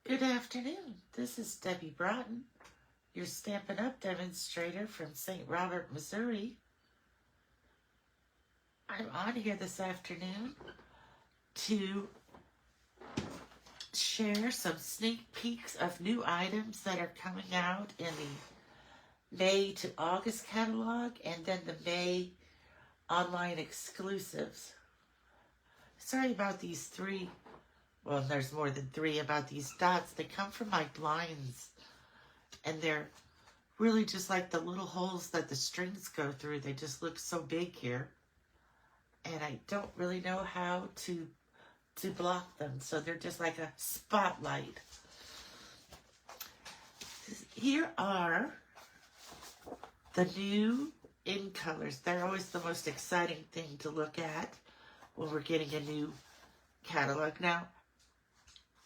Good afternoon. This is Debbie Broughton, your Stampin' Up! Demonstrator from St. Robert, Missouri. I'm on here this afternoon to share some sneak peeks of new items that are coming out in the May to August catalog and then the May online exclusives. Sorry about these three. Well, there's more than three about these dots. They come from my blinds, and they're really just like the little holes that the strings go through. They just look so big here, and I don't really know how to block them, so they're just like a spotlight. Here are the new in colors. They're always the most exciting thing to look at when we're getting a new catalog. Now,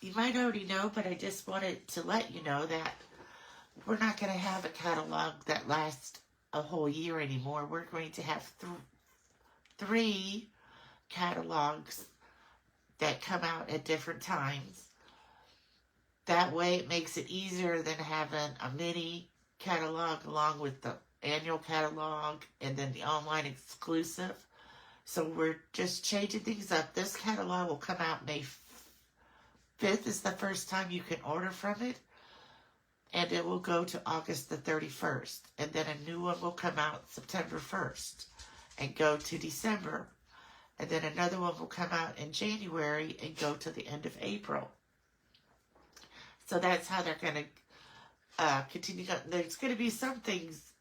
you might already know, but I just wanted to let you know that we're not going to have a catalog that lasts a whole year anymore. We're going to have three catalogs that come out at different times. That way it makes it easier than having a mini catalog along with the annual catalog and then the online exclusive. So we're just changing things up. This catalog will come out May 5th is the first time you can order from it, and it will go to August the 31st, and then a new one will come out September 1st and go to December, and then another one will come out in January and go to the end of April. So that's how they're going to continue. There's going to be some things,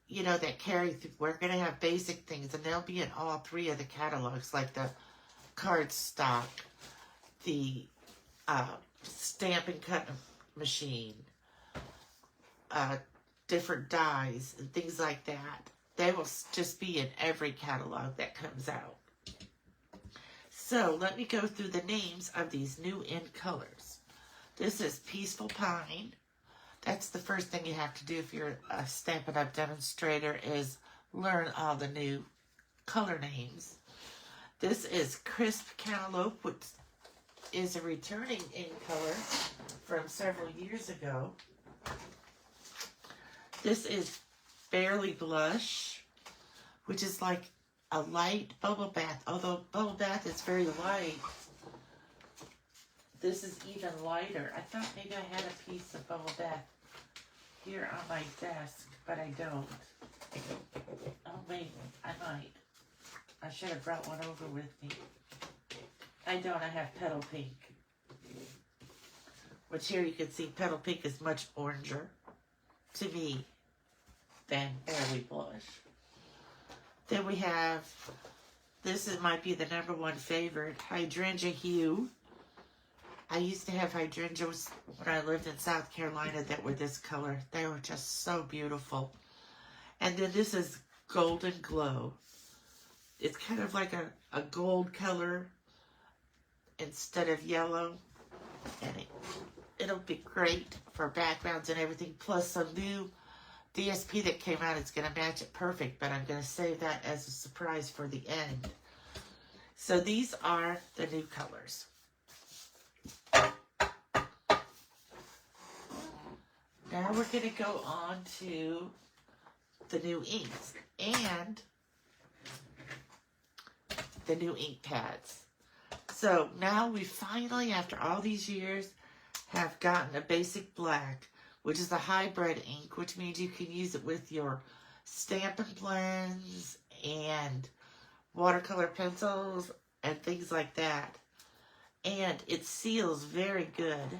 you know, that carry through. We're going to have basic things, and they'll be in all three of the catalogs, like the cardstock, the stamp and cut machine, different dies and things like that. They will just be in every catalog that comes out. So let me go through the names of these new in colors. This is Peaceful Pine. That's the first thing you have to do if you're a Stampin' Up! Demonstrator, is learn all the new color names. This is Crisp Cantaloupe, which is a returning in color from several years ago. This is Barely Blush, which is like a light bubble bath. Although bubble bath is very light, this is even lighter. I thought maybe I had a piece of bubble bath here on my desk, but I don't. Oh wait, I might. I should have brought one over with me. I don't. I have Petal Pink, which here you can see Petal Pink is much oranger to me than Barely Blush. Then we have, might be the #1 favorite, Hydrangea Hue. I used to have hydrangeas when I lived in South Carolina that were this color. They were just so beautiful. And then this is Golden Glow. It's kind of like a gold color instead of yellow, and it'll be great for backgrounds and everything, plus some new DSP that came out. It's going to match it perfect, but I'm going to save that as a surprise for the end. So these are the new colors. Now we're going to go on to the new inks and the new ink pads. So now we finally, after all these years, have gotten a basic black, which is a hybrid ink, which means you can use it with your Stampin' Blends and watercolor pencils and things like that. And it seals very good.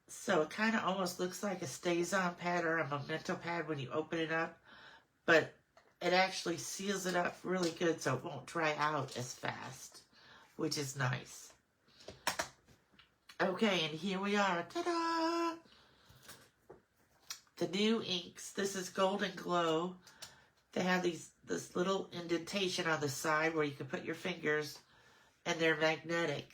So it kind of almost looks like a StazOn pad or a Memento pad when you open it up, but it actually seals it up really good so it won't dry out as fast, which is nice. Okay, and here we are. Ta-da! The new inks. This is Golden Glow. They have this little indentation on the side where you can put your fingers, and they're magnetic.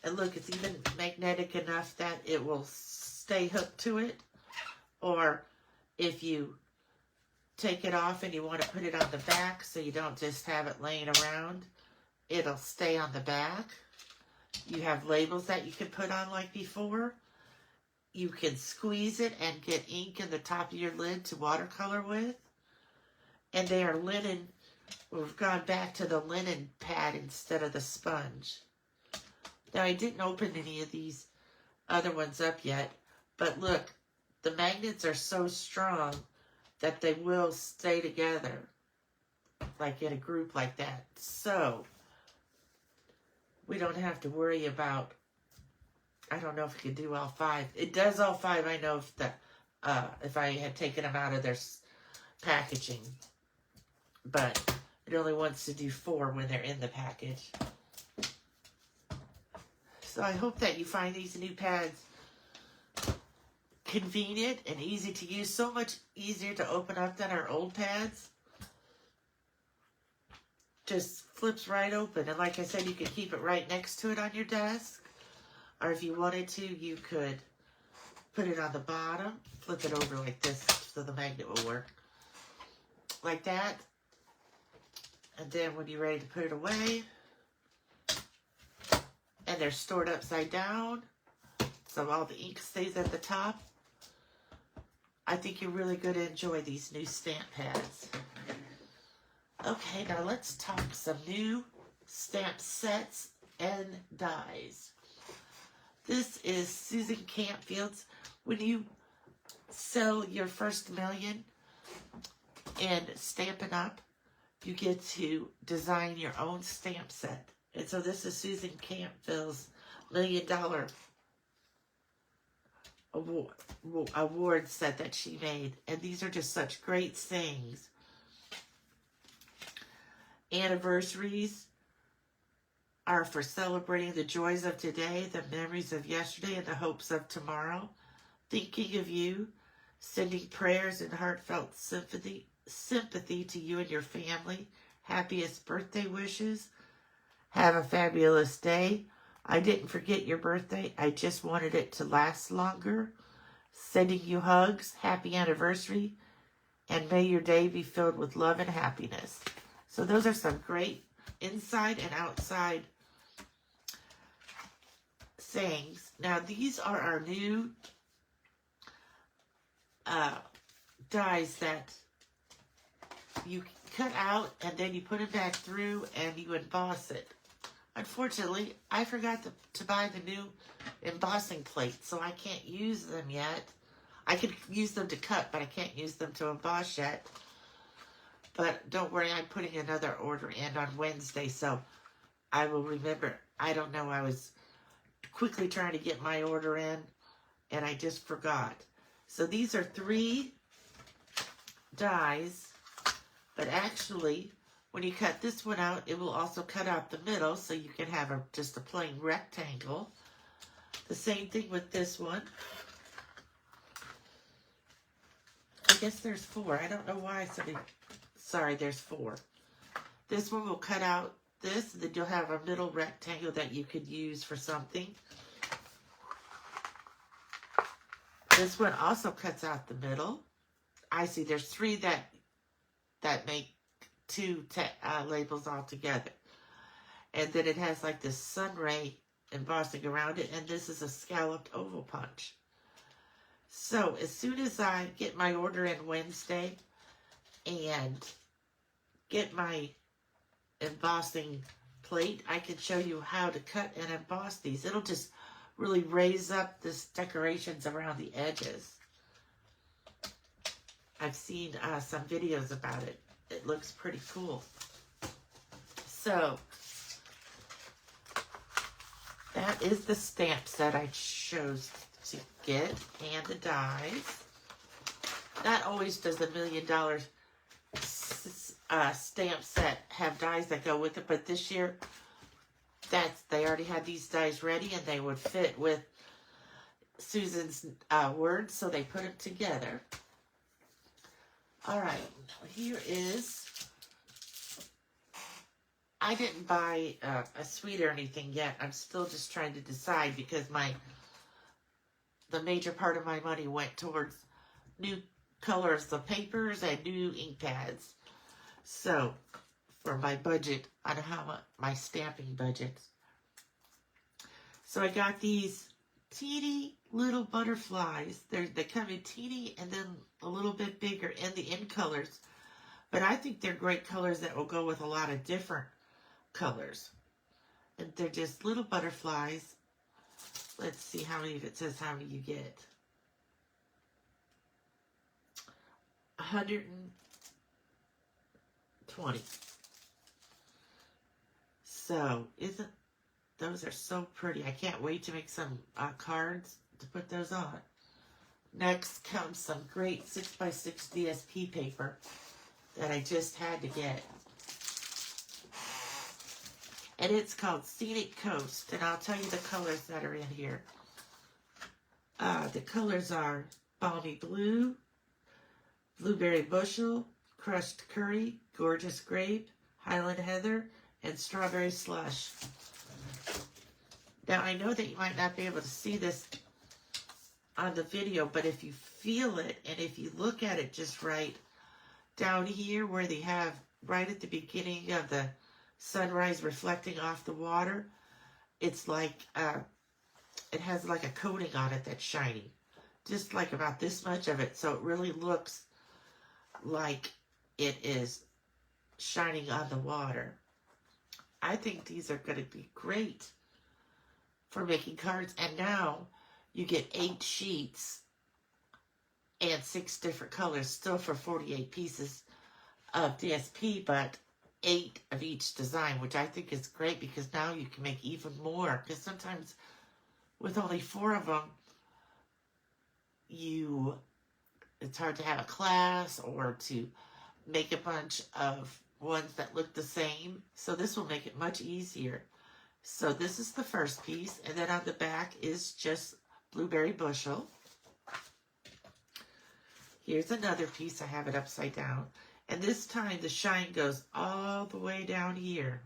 And look, it's even magnetic enough that it will stay hooked to it. Or if you take it off and you want to put it on the back so you don't just have it laying around, it'll stay on the back. You have labels that you can put on like before. You can squeeze it and get ink in the top of your lid to watercolor with. And they are linen. We've gone back to the linen pad instead of the sponge. Now, I didn't open any of these other ones up yet, but look, the magnets are so strong that they will stay together, like in a group like that. So, we don't have to worry about, I don't know if it can do all 5. It does all 5, I know, if I had taken them out of their packaging. But it only wants to do 4 when they're in the package. So I hope that you find these new pads convenient and easy to use. So much easier to open up than our old pads. Just flips right open. And like I said, you could keep it right next to it on your desk. Or if you wanted to, you could put it on the bottom. Flip it over like this so the magnet will work. Like that. And then when you're ready to put it away, and they're stored upside down, so all the ink stays at the top. I think you're really going to enjoy these new stamp pads. Okay, now let's talk some new stamp sets and dies. This is Susan Campfield's. When you sell your first million and Stampin' Up, you get to design your own stamp set. And so this is Susan Campfield's $1 Million award set that she made. And these are just such great things. Anniversaries are for celebrating the joys of today, the memories of yesterday, and the hopes of tomorrow. Thinking of you, sending prayers and heartfelt sympathy to you and your family. Happiest birthday wishes. Have a fabulous day. I didn't forget your birthday. I just wanted it to last longer. Sending you hugs. Happy anniversary. And may your day be filled with love and happiness. So those are some great inside and outside sayings. Now these are our new dies that you cut out and then you put it back through and you emboss it. Unfortunately, I forgot to buy the new embossing plate, so I can't use them yet. I could use them to cut, but I can't use them to emboss yet. But don't worry, I'm putting another order in on Wednesday, so I will remember. I don't know, I was quickly trying to get my order in, and I just forgot. So these are 3 dies, but actually, when you cut this one out, it will also cut out the middle, so you can have just a plain rectangle. The same thing with this one. I guess there's 4. I don't know why sorry, there's 4. This one will cut out this, and then you'll have a middle rectangle that you could use for something. This one also cuts out the middle. I see there's 3 that make 2 labels all together. And then it has like this sun ray embossing around it, and this is a scalloped oval punch. So as soon as I get my order in Wednesday and get my embossing plate, I can show you how to cut and emboss these. It'll just really raise up this decorations around the edges. I've seen some videos about it. It looks pretty cool. So that is the stamp set I chose to get, and the dies. Not always does the $1 Million stamp set have dies that go with it, but this year they already had these dies ready, and they would fit with Susan's words, so they put them together. All right, here is, I didn't buy a suite or anything yet. I'm still just trying to decide, because the major part of my money went towards new colors of papers and new ink pads. So, for my budget, on how much, my stamping budget. So I got these teeny little butterflies. They come in teeny and then a little bit bigger and the in colors. But I think they're great colors that will go with a lot of different colors. And they're just little butterflies. Let's see how many, if it says how many you get. 120. So, those are so pretty. I can't wait to make some cards to put those on. Next comes some great 6x6 DSP paper that I just had to get. And it's called Scenic Coast. And I'll tell you the colors that are in here. The colors are Balmy Blue, Blueberry Bushel, Crushed Curry, Gorgeous Grape, Highland Heather, and Strawberry Slush. Now, I know that you might not be able to see this on the video, but if you feel it, and if you look at it just right, down here where they have, right at the beginning of the sunrise reflecting off the water, it's like, it has like a coating on it that's shiny. Just like about this much of it, so it really looks like it is shining on the water. I think these are going to be great for making cards. And now you get 8 sheets and 6 different colors, still for 48 pieces of DSP, but 8 of each design, which I think is great because now you can make even more. Because sometimes with only 4 of them, it's hard to have a class or to make a bunch of ones that look the same. So this will make it much easier. So this is the first piece, and then on the back is just Blueberry Bushel. Here's another piece. I have it upside down. And this time the shine goes all the way down here.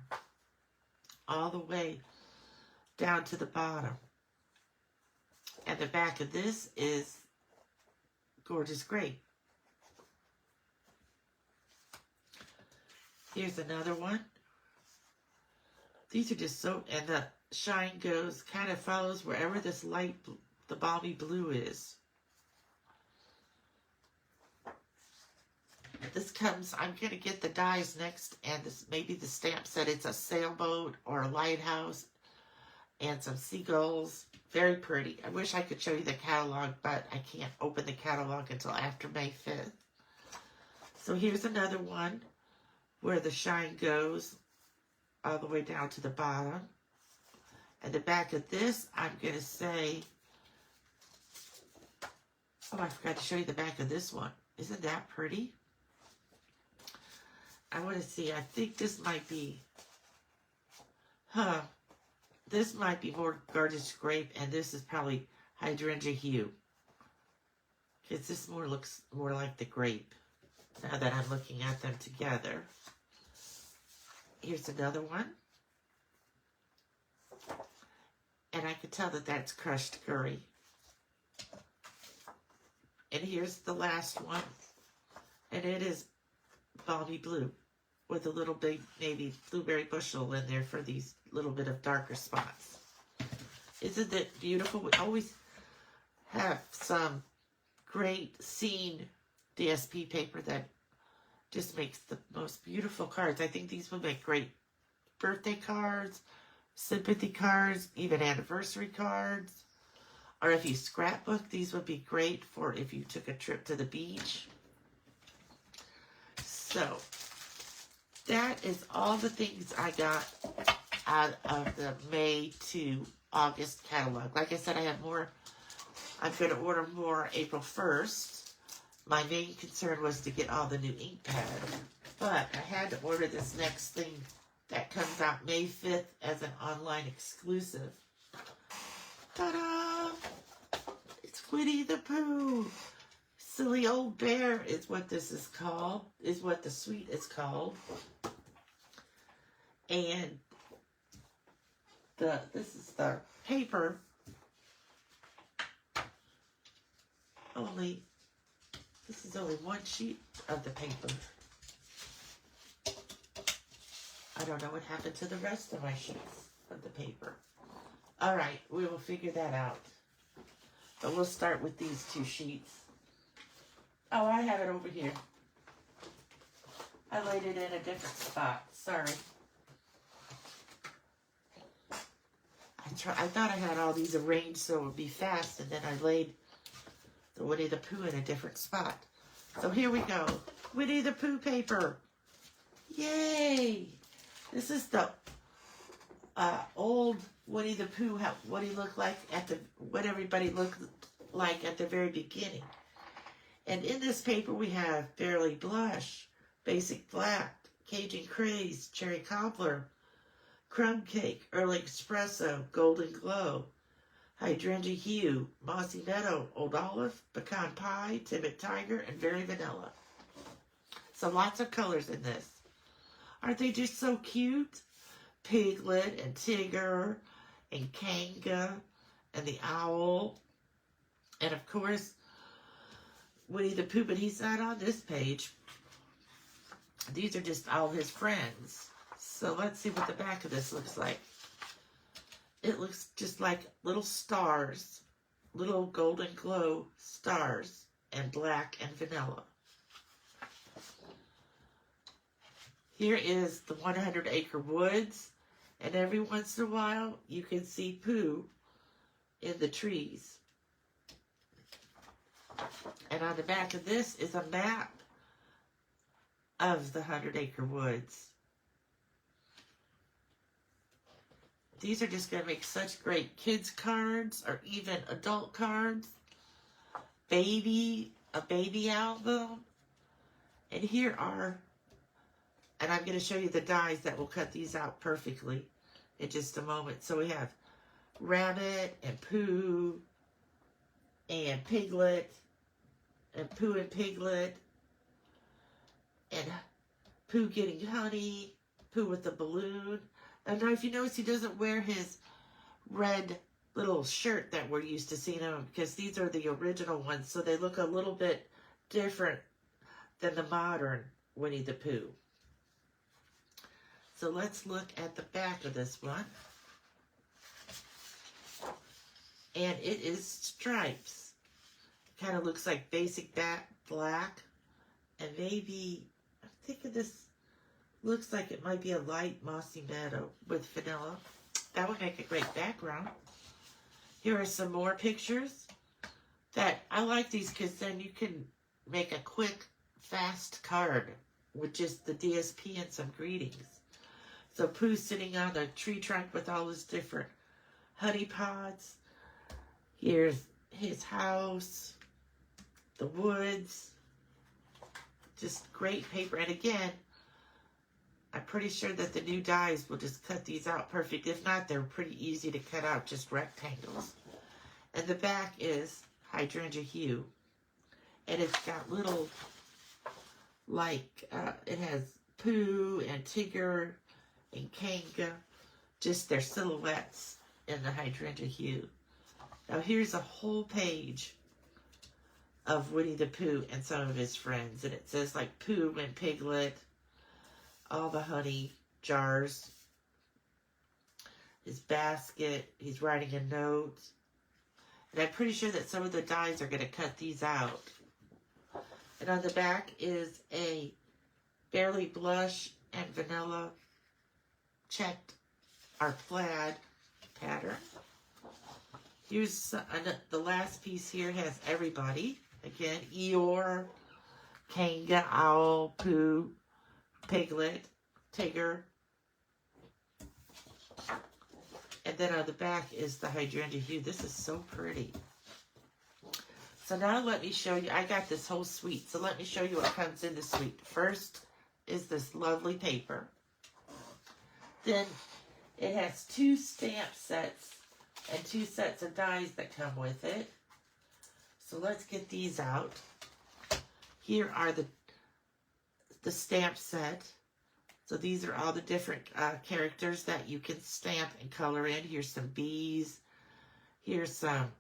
All the way down to the bottom. And the back of this is Gorgeous Grape. Here's another one. These are just so, and the shine goes, kind of follows wherever this light, the balmy blue is. This comes, I'm going to get the dies next, and this maybe the stamp said it's a sailboat or a lighthouse, and some seagulls. Very pretty. I wish I could show you the catalog, but I can't open the catalog until after May 5th. So here's another one where the shine goes all the way down to the bottom. And the back of this, I'm going to say, oh, I forgot to show you the back of this one. Isn't that pretty? I want to see, I think this might be, this might be more Gorgeous Grape, and this is probably Hydrangea Hue. Because this looks more like the grape, now that I'm looking at them together. Here's another one. And I can tell that that's Crushed Curry. And here's the last one. And it is Balmy Blue with a little big, maybe Blueberry Bushel in there for these little bit of darker spots. Isn't it beautiful? We always have some great scene DSP paper that just makes the most beautiful cards. I think these would make great birthday cards, sympathy cards, even anniversary cards. Or if you scrapbook, these would be great for if you took a trip to the beach. So, that is all the things I got out of the May to August catalog. Like I said, I have more. I'm going to order more April 1st. My main concern was to get all the new ink pad. But I had to order this next thing that comes out May 5th as an online exclusive. Ta-da! It's Winnie the Pooh. Silly Old Bear is what this is called, is what the suite is called. And this is the paper. This is only one sheet of the paper. I don't know what happened to the rest of my sheets of the paper. All right, we will figure that out. But we'll start with these 2 sheets. Oh, I have it over here. I laid it in a different spot. Sorry. I thought I had all these arranged so it would be fast, and then I laid the Winnie the Pooh in a different spot. So here we go. Winnie the Pooh paper. Yay! This is the old Winnie the Pooh, what he looked like what everybody looked like at the very beginning. And in this paper we have Fairly Blush, Basic Black, Cajun Craze, Cherry Cobbler, Crumb Cake, Early Espresso, Golden Glow, Hydrangea Hue, Mossy Meadow, Old Olive, Pecan Pie, Timid Tiger, and Very Vanilla. So lots of colors in this. Aren't they just so cute? Piglet and Tigger and Kanga and the Owl. And of course, Winnie the Pooh, but he's not on this page. These are just all his friends. So let's see what the back of this looks like. It looks just like little stars, little golden glow stars, and black and vanilla. Here is the 100 Acre Woods, and every once in a while you can see Pooh in the trees. And on the back of this is a map of the 100 Acre Woods. These are just going to make such great kids cards or even adult cards. A baby album. And here are, and I'm going to show you the dies that will cut these out perfectly in just a moment. So we have Rabbit and Pooh and Piglet and Pooh and Piglet and Pooh getting honey, Pooh with the balloon. And now if you notice, he doesn't wear his red little shirt that we're used to seeing him, because these are the original ones, so they look a little bit different than the modern Winnie the Pooh. So let's look at the back of this one. And it is stripes. Kind of looks like basic black. And maybe, I'm thinking this looks like it might be a light mossy meadow with vanilla. That would make a great background. Here are some more pictures. I like these because then you can make a quick, fast card with just the DSP and some greetings. So Pooh sitting on the tree trunk with all his different honey pods. Here's his house, the woods. Just great paper. And again, I'm pretty sure that the new dies will just cut these out perfect. If not, they're pretty easy to cut out, just rectangles. And the back is Hydrangea Hue. And it's got little, it has Pooh and Tigger and Kanga, just their silhouettes in the Hydrangea Hue. Now here's a whole page of Winnie the Pooh and some of his friends. And it says like Pooh and Piglet, all the honey jars, his basket, he's writing a note. And I'm pretty sure that some of the dies are going to cut these out. And on the back is a Fairly Blush and Vanilla checked or plaid pattern. Here's the last piece here has everybody. Again, Eeyore, Kanga, Owl, Pooh, Piglet, Tigger. And then on the back is the Hydrangea Hue. This is so pretty. So now let me show you. I got this whole suite. So let me show you what comes in the suite. First is this lovely paper. Then it has 2 stamp sets and 2 sets of dies that come with it. So let's get these out. Here are the stamp set. So these are all the different characters that you can stamp and color in. Here's some bees. Here's some,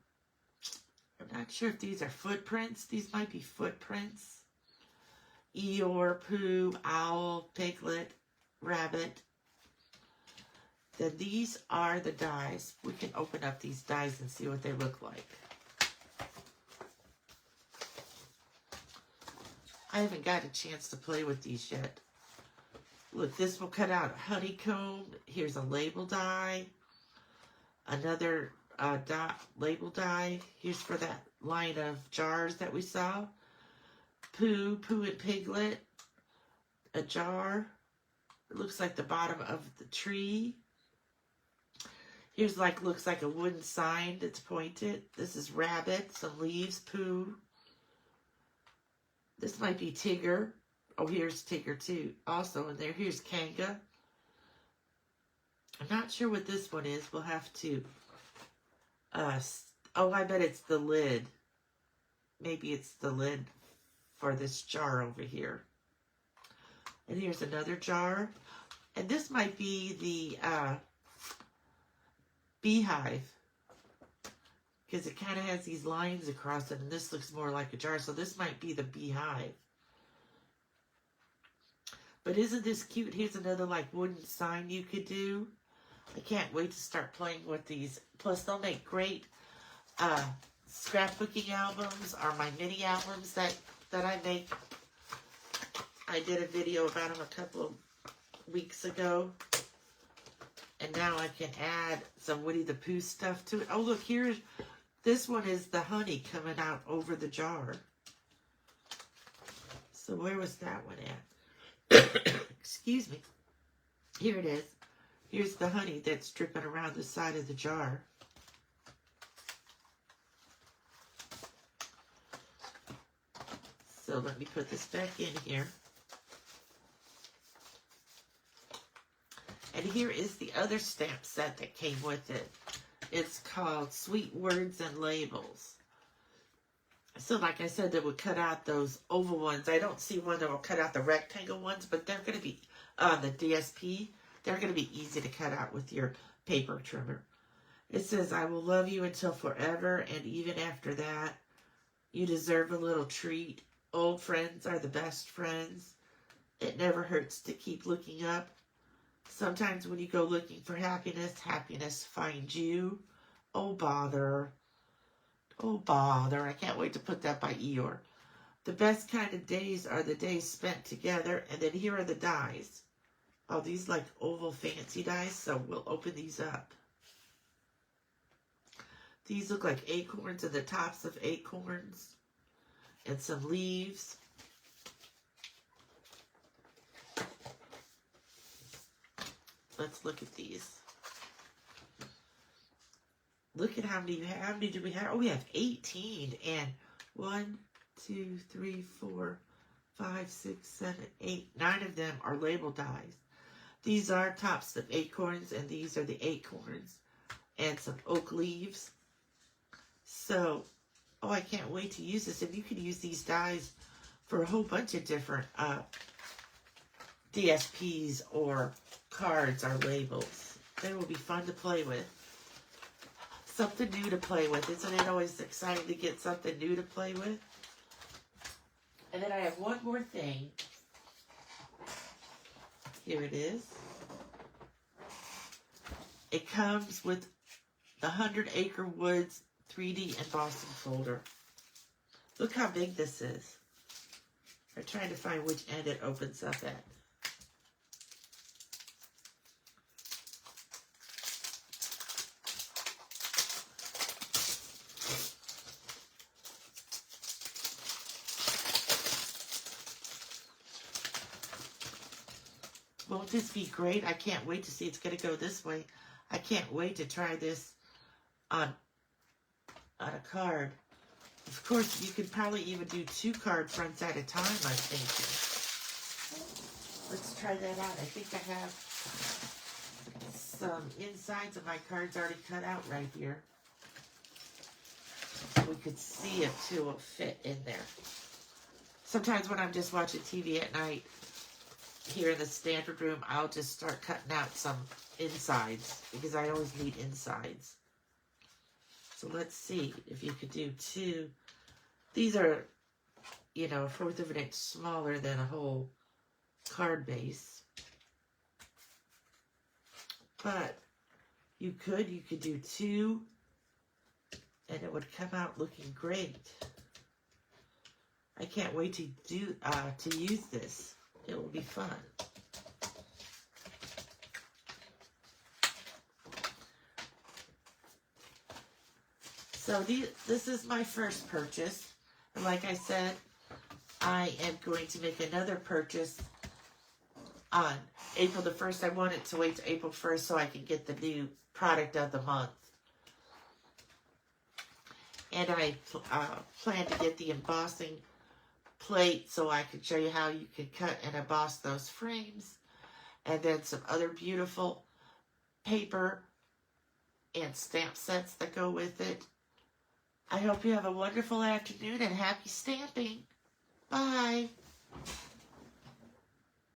I'm not sure if these are footprints. These might be footprints. Eeyore, Pooh, Owl, Piglet, Rabbit. Then these are the dies. We can open up these dies and see what they look like. I haven't got a chance to play with these yet. Look, this will cut out a honeycomb. Here's a label die. Another label die. Here's for that line of jars that we saw. Pooh and Piglet. A jar. It looks like the bottom of the tree. Here's looks like a wooden sign that's pointed. This is Rabbit, some leaves, Pooh. This might be Tigger. Oh, here's Tigger too. Also in there. Here's Kanga. I'm not sure what this one is. We'll have to... oh, I bet it's the lid. Maybe it's the lid for this jar over here. And here's another jar. And this might be the beehive. Because it kind of has these lines across it. And this looks more like a jar. So this might be the beehive. But isn't this cute? Here's another wooden sign you could do. I can't wait to start playing with these. Plus, they'll make great scrapbooking albums or my mini albums that I make. I did a video about them a couple of weeks ago. And now I can add some Winnie the Pooh stuff to it. Oh, look, here's... This one is the honey coming out over the jar. So where was that one at? Excuse me. Here it is. Here's the honey that's dripping around the side of the jar. So let me put this back in here. And here is the other stamp set that came with it. It's called Sweet Words and Labels. So like I said, they would cut out those oval ones. I don't see one that will cut out the rectangle ones, but they're going to be on the DSP. They're going to be easy to cut out with your paper trimmer. It says, I will love you until forever, and even after that, you deserve a little treat. Old friends are the best friends. It never hurts to keep looking up. Sometimes when you go looking for happiness, happiness finds you. Oh, bother. Oh, bother. I can't wait to put that by Eeyore. The best kind of days are the days spent together. And then here are the dies. Oh, these oval fancy dies. So we'll open these up. These look like acorns and the tops of acorns. And some leaves. Let's look at these. Look at how many you have. How many do we have? Oh, we have 18. And 1, 2, 3, 4, 5, 6, 7, 8, 9 of them are label dies. These are tops of acorns, and these are the acorns. And some oak leaves. So, oh, I can't wait to use this. And you can use these dies for a whole bunch of different DSPs or cards or labels. They will be fun to play with. Something new to play with. Isn't it always exciting to get something new to play with? And then I have one more thing. Here it is. It comes with the 100 Acre Woods 3D embossing folder. Look how big this is. I'm trying to find which end it opens up at. Won't this be great? I can't wait to see. It's going to go this way. I can't wait to try this on a card. Of course, you could probably even do 2 card fronts at a time, I'm thinking. Let's try that out. I think I have some insides of my cards already cut out right here. So we could see if 2 will fit in there. Sometimes when I'm just watching TV at night, here in the standard room, I'll just start cutting out some insides because I always need insides. So let's see if you could do 2. These are, you know, 1/4 of an inch smaller than a whole card base. But You could do 2, and it would come out looking great. I can't wait to use this. It will be fun. So this is my first purchase. And like I said, I am going to make another purchase on April the 1st. I wanted to wait till April 1st so I can get the new product of the month. And I plan to get the embossing plate so I can show you how you can cut and emboss those frames. And then some other beautiful paper and stamp sets that go with it. I hope you have a wonderful afternoon and happy stamping. Bye.